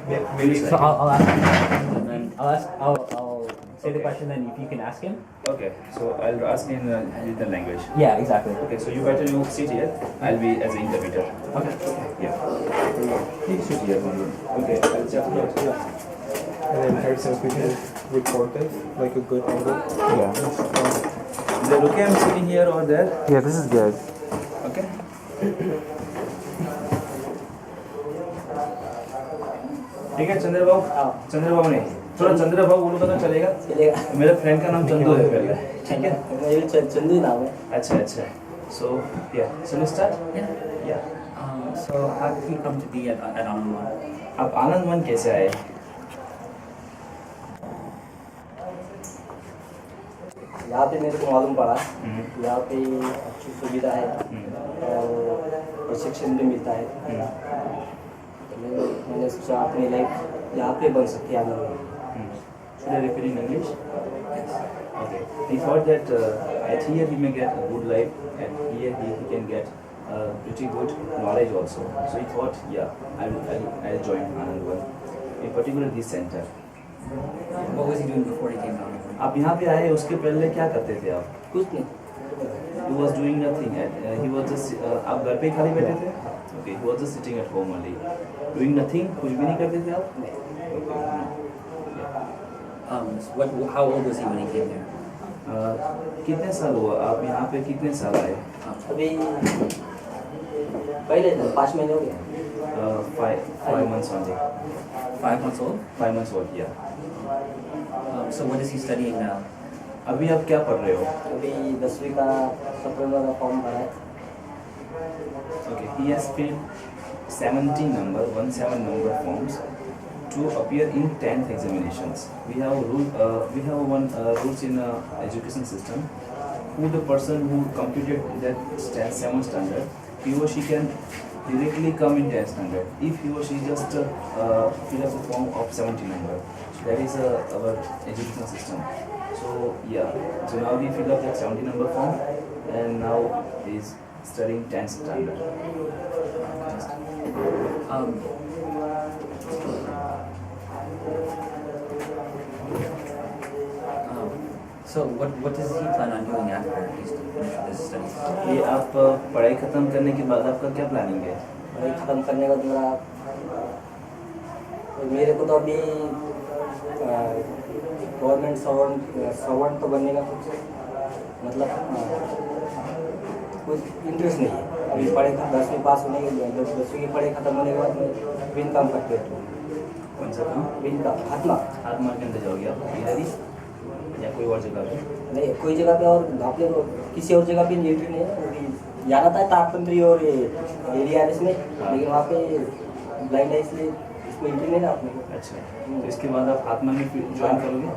Maybe So I'll ask him, and then I'll say the question, then if you can ask him. Okay, so I'll ask in the language. Yeah, exactly. Okay, so you better you sit here. I'll be as an interpreter. Okay. Yeah. Please sit here. Okay, I'll just And then ourselves we can record it like a good angle. Yeah. Is it okay? I'm sitting here or there? Yeah, this is good. Okay. ठीक है चंद्रबाबू नहीं थोड़ा चंद्रबाबू बोलोगे तो चलेगा मेरे friend का नाम चंदू है पहले ठीक है मेरे चंदू नाम है अच्छा so yeah so let's start yeah So how did you come to be at Anandwan? आप आनंदवन कैसे आए यहाँ पे मेरे को मालूम पड़ा यहाँ पे अच्छी सुविधा है और प्रशिक्षण भी मिलता है तो मैंने सोचा अपनी लाइफ यहाँ पे बन सकती है आनंद Should I repeat in English? Yes. Okay. He thought that at here he may get a good life, and here he can get pretty good knowledge also. So he thought, yeah, I'll join Anandwan, in particular this center. What was he doing before he came to Anandwan? आप यहाँ पे आए उसके पहले क्या करते थे आप? कुछ नहीं He was doing nothing. He was just आप घर पे खाली बैठे थे? Okay. He was just sitting at home only, doing nothing. कुछ भी नहीं करते थे आप? Okay. So how old was he when he came there? कितने साल हुआ आप यहाँ पे कितने साल आए? अभी पहले 5 महीने हो गए 5 months only. 5 months old. 5 months old, yeah. So what is he studying now? अभी आप क्या पढ़ रहे हो? अभी 10वीं का सप्टेम्बर का फॉर्म भरा है Okay, he has filled 17 number forms to appear in 10th examinations. We have one rules in education system. Who the person who completed that 7th standard, he or she can directly come in 10th standard. If he or she just fill up the form of 17 number, so that is our education system. So yeah, so now we fill up that 17 number form, and now he is studying 10th standard. So what does he plan on doing after he's finished with his studies? ये आप पढ़ाई खत्म करने के बाद आपका क्या planning है? पढ़ाई खत्म करने का मेरा मेरे को तो अभी गवर्नमेंट सर्वेंट तो बनने का कुछ मतलब कुछ इंटरेस्ट नहीं है अभी पढ़ाई 10वीं पास होने के 10वीं की पढ़ाई खत्म होने के बाद मैं बिन काम करते हूँ कौन सा काम? बिन काम हाथमा के अंदर जाओगे आप इधर ही या कोई और जगह पे? नहीं कोई जगह पे और अपने को किसी और जगह पे एंट्री नहीं है अभी जाना था तापंत्री और एरिया में लेकिन वहाँ पे ब्लाइंड है इसलिए इसमें एंट्री नहीं था अपने को अच्छा तो इसके बाद आप हाथमा में ज्वाइन करोगे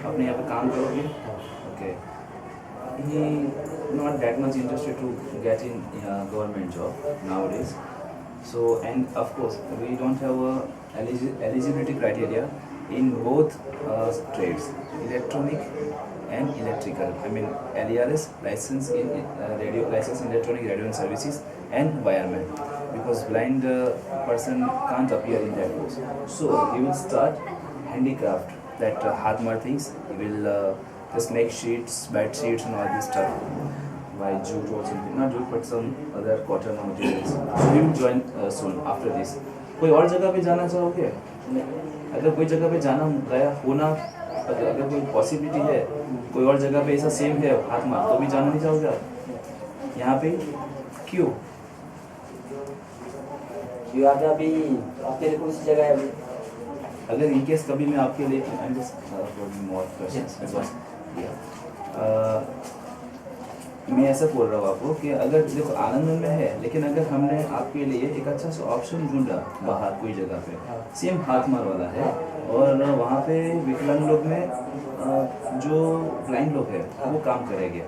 अपने यहाँ पे काम करोगे okay he not that much interested to get in government job nowadays so and of course we don't have a eligibility criteria in both trades electronic and electrical I mean LERS license in radio license in electronic radio and services and wireman because blind person can't appear in that course so he will start handicraft that Hadmar things he will just make sheets bed sheets and all this stuff by jute or something not jute but some other cotton or materials so he will join soon after this कोई और जगह पे जाना चाहोगे अगर कोई जगह पे जाना गया होना अगर कोई पॉसिबिलिटी है कोई और जगह पे ऐसा सेम है हाथमा तो भी जाना नहीं चाहोगे आप यहाँ पे क्यों यहाँ पे अभी आपके लिए कौन सी जगह है अभी अगर इन केस कभी मैं आपके लिए मैं ऐसा बोल रहा हूँ आपको कि अगर देखो आनंद में है लेकिन अगर हमने आपके लिए एक अच्छा सा ऑप्शन ढूंढा बाहर कोई जगह पे सेम हाथमार वाला है और वहाँ पे विकलांग लोग में जो ब्लाइंड लोग है वो काम करेंगे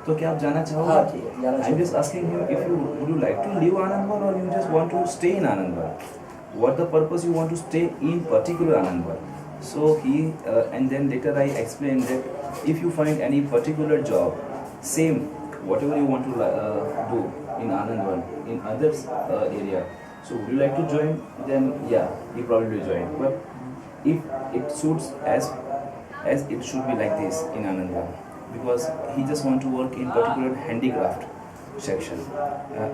तो क्या आप जाना चाहोगे I am just asking you if you would you like to leave Anandwan or you just want to stay in Anandwan what the purpose you want to stay in particular Anandwan so he and then later I explained that if you find any particular job same whatever you want to do in Anandwan in others area so would you like to join then yeah he probably will join. But if it suits as it should be like this in Anandvan, because he just want to work in particular handicraft section.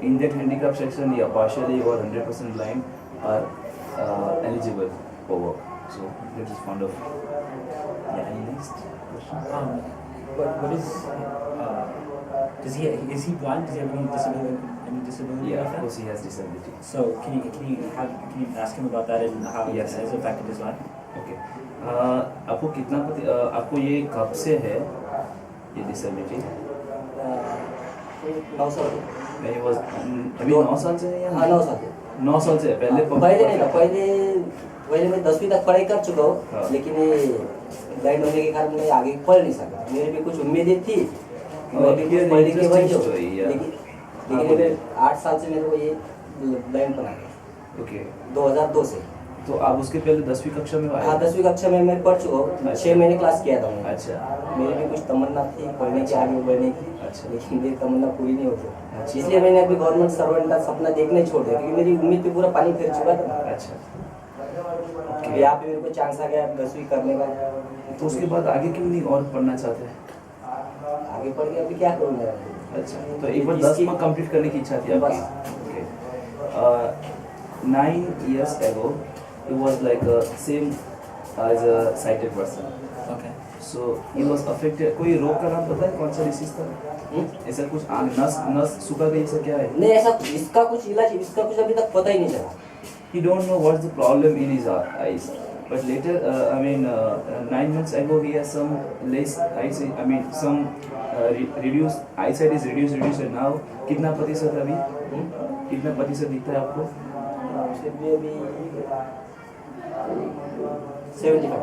In that handicraft section, yeah, partially or 100% blind are eligible for work. So that is fond of. Yeah, any next question? What is is he blind? Does he have any disability? Yeah, like of that? course he has disability. So can you ask him about that and how Yes. it has affected his life? Okay आपको कितना आपको ये कब से है ये disability? 9 साल When he was अभी 9 साल से है या हाँ 9 साल से 9 साल से है पहले पहले नहीं था पहले मैं 10वीं तक पढ़ाई कर चुका हूँ हाँ। लेकिन ये ब्लाइंड होने के कारण मैं आगे पढ़ नहीं सका मेरी भी कुछ उम्मीदें थी कि मैं भी कुछ पढ़ लिख के बन जाऊँ story, yeah. लेकिन मैं 8 साल से मेरे को ये ब्लाइंड बना गया ओके 2002 से तो आप उसके पहले 10वीं कक्षा में आए? हाँ 10वीं कक्षा में मैं पढ़ चुका हूँ अच्छा। 6 महीने क्लास किया था मैंने अच्छा मेरी भी कुछ तमन्ना थी पढ़ने की आगे बढ़ने की अच्छा। लेकिन मेरी तमन्ना पूरी नहीं होती अच्छा। इसलिए मैंने अभी गवर्नमेंट सर्वेंट का सपना देखने छोड़ दिया क्योंकि मेरी उम्मीद पे पूरा पानी फिर चुका था अच्छा अभी यहाँ पे मेरे को चांस आ गया 10वीं करने का तो उसके बाद आगे क्यों नहीं और पढ़ना चाहते हैं? आगे पढ़ के अभी क्या करूँगा अच्छा तो एक बार 10 में कंप्लीट करने की इच्छा थी बस। आपकी? Okay 9 years ago he was like same as a sighted person. Okay. So he was affected. कोई रोग का नाम पता है कौन सा डिसीज था? ऐसा कुछ नस सूखा गई ऐसा क्या है? नहीं ऐसा इसका कुछ इलाज इसका कुछ अभी तक पता ही नहीं चला He don't know what's the problem in his eyes. But later, 9 months ago, he has some less eyesight. I mean, some reduced eyesight is reduced. And now, कितना प्रतिशत अभी? कितना प्रतिशत दिखता है आपको? फिर भी अभी 75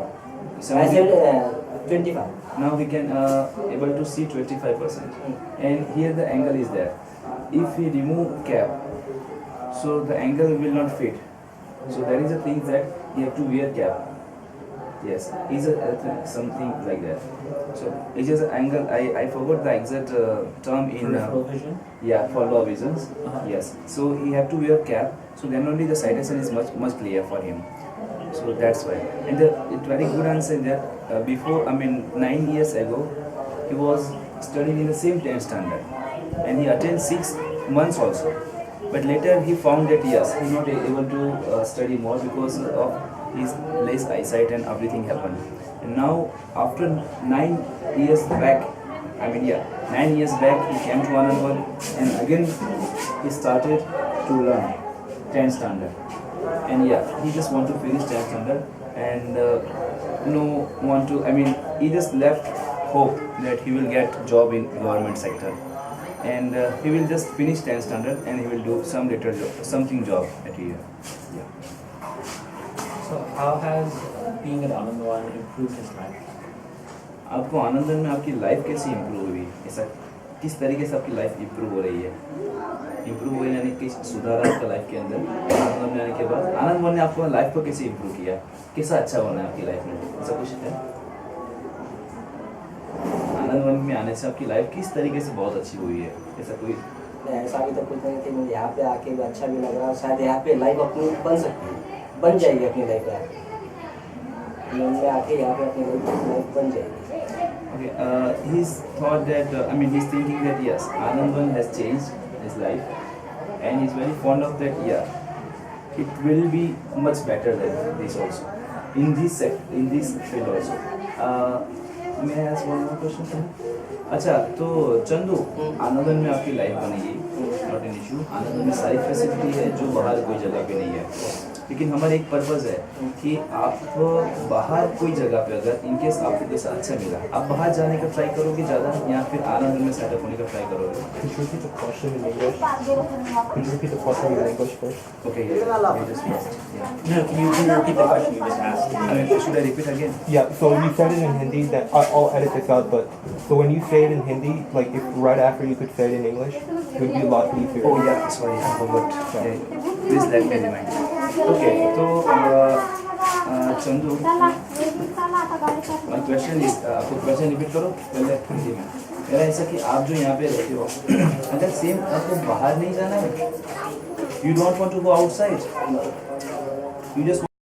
25 Now we can able to see 25%. And here the angle is there. If we remove cap, so the angle will not fit. So there is a thing that you have to wear cap. Yes, is a something like that. So it is an angle. I forgot the exact term in. Peripheral vision? Yeah, for low visions. Uh-huh. Yes. So he have to wear cap. So then only the citation is much clear for him. So that's why. And it's very good answer that before 9 years ago, he was studying in the same 10th standard, and he attended 6 months also. But later he found that yes, he not able to study more because of his less eyesight and everything happened. And now after 9 years back, 9 years back he came to Anandvan and again he started to learn 10th standard. And yeah, he just want to finish 10th standard and he just left hope that he will get job in government sector. And he will just finish 10th standard and he will do some little job, something job at here. Yeah. So how has being at Anandvan improved his life? आपको आनंदवन में आपकी life कैसे improve हुई? ऐसा किस तरीके से आपकी लाइफ इम्प्रूव हो रही है? इम्प्रूव हुई यानी कि सुधार आपका लाइफ के अंदर आनंदवन में आने के बाद आनंदवन ने आपको लाइफ को कैसे इम्प्रूव किया? कैसा अच्छा होना है आपकी लाइफ में? ऐसा कुछ है? आनंदवन में आने से आपकी लाइफ किस तरीके से बहुत अच्छी हुई है? ऐसा कोई ऐसा अभी तक कुछ नहीं कि मुझे यहाँ पे आके भी अच्छा भी लग रहा है शायद यहाँ पे लाइफ अपनी बन सकती है बन जाएगी अपनी लाइफ में आके यहाँ पे अपनी लाइफ बन जाएगी Okay, he's thought that, he's thinking that yes, Anandvan has changed his life and he's very fond of that, yeah, it will be much better than this also, in this field also. May I ask one more question, sir? अच्छा, तो चंदू, आनंदवन में आपकी life बनेगी, not an issue, Anandwan में सारी facility है जो बाहर कोई जगह पे नहीं है. लेकिन हमारा एक पर्पज़ है कि आप बाहर कोई जगह पे अगर इनकेस आपको पैसा अच्छा मिला आप बाहर जाने का ट्राई करोगे ज़्यादा या फिर आनंद में सेटअप होने का ट्राई करोगे? Could you repeat the question in English? Could you repeat the question in English first? Okay, yeah, you just lost. Yeah. No, can you repeat the question you just asked? Should I repeat again? Yeah, so you said it in Hindi, that I'll edit this out, but so when you say it in Hindi, like if right after you could say it in English, it would be a lot easier. Oh yeah, sorry, I forgot. Okay. Please let me remind. Okay, तो Chandu, my question is, आपको question repeat करो पहले हिंदी में. मेरा ऐसा कि आप जो यहाँ पे रहते हो, अगर सेम आपको बाहर नहीं जाना है, you don't want to go outside, you just